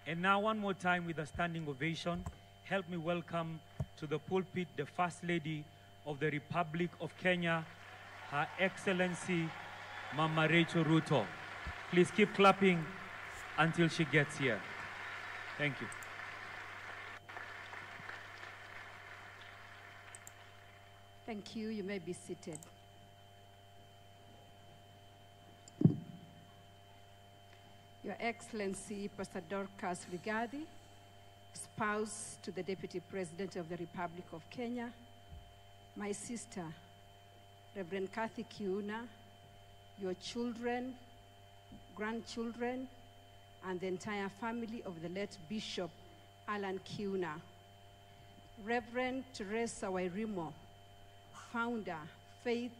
And now one more time with a standing ovation, help me welcome to the pulpit the First Lady of the Republic of Kenya, Her Excellency Mama Rachel Ruto. Please keep clapping until she gets here. Thank you. Thank you. You may be seated. Your Excellency, Pastor Dorcas Rigathi, spouse to the Deputy President of the Republic of Kenya, my sister, Reverend Askofu Kiuna, your children, grandchildren, and the entire family of the late Bishop Allan Kiuna, Reverend Teresa Wairimo, founder, Faith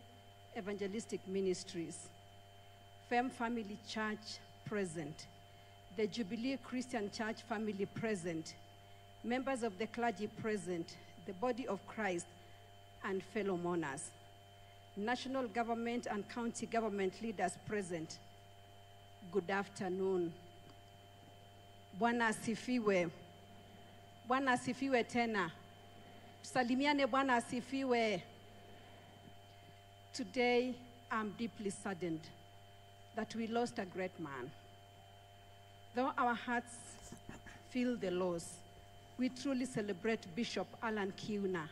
Evangelistic Ministries, Fem Family Church present, the Jubilee Christian Church family present, members of the clergy present, the body of Christ, and fellow mourners, national government and county government leaders present. Good afternoon. Bwana asifiwe. Bwana asifiwe tena. Tusalimiane Bwana asifiwe. Today, I'm deeply saddened that we lost a great man. Though our hearts feel the loss, we truly celebrate Bishop Allan Kiuna,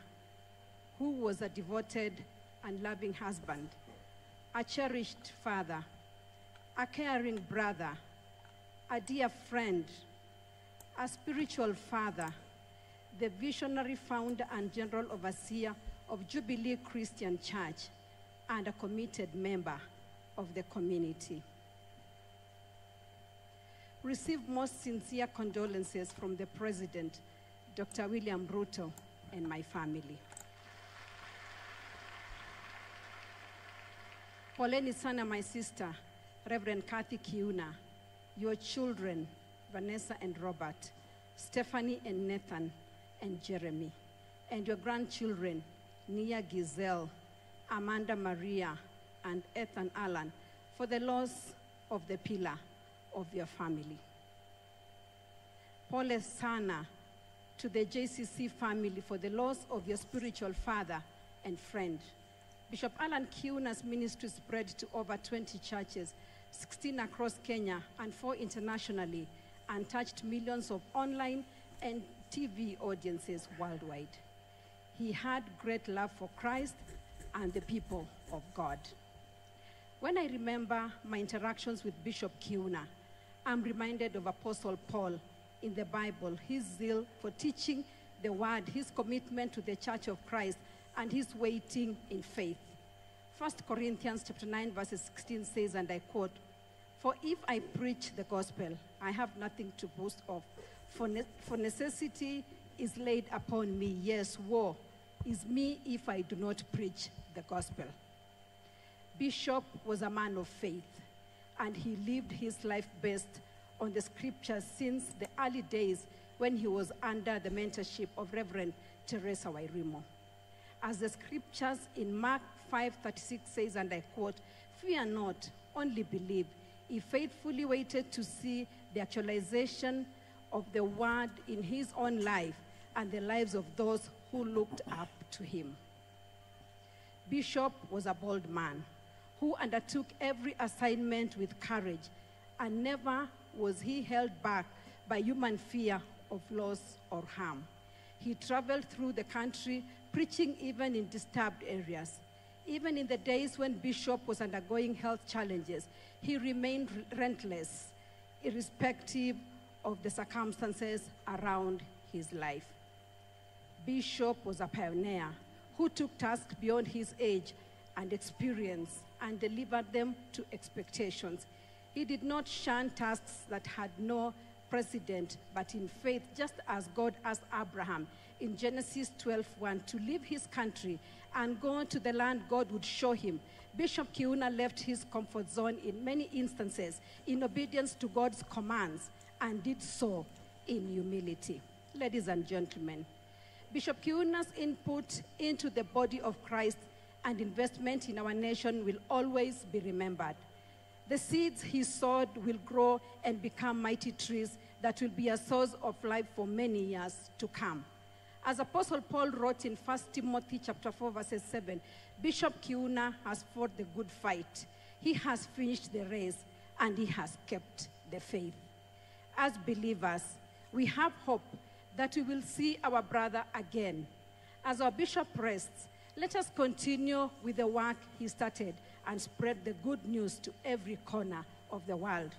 who was a devoted and loving husband, a cherished father, a caring brother, a dear friend, a spiritual father, the visionary founder and general overseer of Jubilee Christian Church, and a committed member of the community. Receive most sincere condolences from the President, Dr. William Ruto, and my family. Poleni sana, my sister, Reverend Askofu Kiuna, your children, Vanessa and Robert, Stephanie and Nathan and Jeremy, and your grandchildren, Nia Giselle, Amanda Maria, and Ethan Allan, for the loss of the pillar of your family. Pole sana to the JCC family for the loss of your spiritual father and friend. Bishop Allan Kiuna's ministry spread to over 20 churches, 16 across Kenya and 4 internationally, and touched millions of online and TV audiences worldwide. He had great love for Christ and the people of God. When I remember my interactions with Bishop Kiuna, I'm reminded of Apostle Paul in the Bible, his zeal for teaching the word, his commitment to the Church of Christ, and his waiting in faith. 1 Corinthians chapter 9, verses 16 says, and I quote, "For if I preach the gospel, I have nothing to boast of, for necessity is laid upon me. Yes, woe is me if I do not preach the gospel." Bishop was a man of faith, and he lived his life based on the scriptures since the early days when he was under the mentorship of Reverend Teresa Wairimo. As the scriptures in Mark 5:36 says, and I quote, "Fear not, only believe." He faithfully waited to see the actualization of the word in his own life and the lives of those who looked up to him. Bishop was a bold man who undertook every assignment with courage, and never was he held back by human fear of loss or harm. He traveled through the country preaching even in disturbed areas. Even in the days when Bishop was undergoing health challenges, he remained relentless, irrespective of the circumstances around his life. Bishop was a pioneer who took tasks beyond his age and experience and delivered them to expectations. He did not shun tasks that had no precedent, but in faith, just as God asked Abraham in Genesis 12:1 to leave his country and go to the land God would show him, Bishop Kiuna left his comfort zone in many instances in obedience to God's commands and did so in humility. Ladies and gentlemen, Bishop Kiuna's input into the body of Christ and investment in our nation will always be remembered. The seeds he sowed will grow and become mighty trees that will be a source of life for many years to come. As Apostle Paul wrote in 1 Timothy chapter 4, verses 7, Bishop Kiuna has fought the good fight. He has finished the race, and he has kept the faith. As believers, we have hope that we will see our brother again. As our bishop rests, let us continue with the work he started and spread the good news to every corner of the world.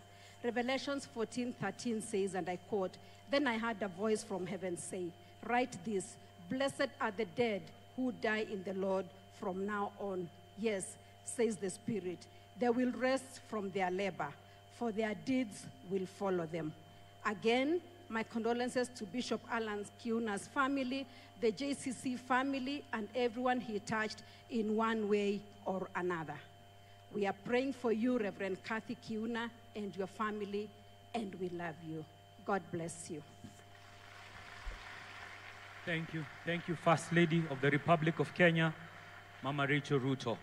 Revelations 14:13 says, and I quote, "Then I heard a voice from heaven say, 'Write this, blessed are the dead who die in the Lord from now on. Yes, says the Spirit, they will rest from their labor, for their deeds will follow them.'" Again, my condolences to Bishop Allan Kiuna's family, the JCC family, and everyone he touched in one way or another. We are praying for you, Reverend Kathy Kiuna, and your family, and we love you. God bless you. Thank you. Thank you, First Lady of the Republic of Kenya, Mama Rachel Ruto.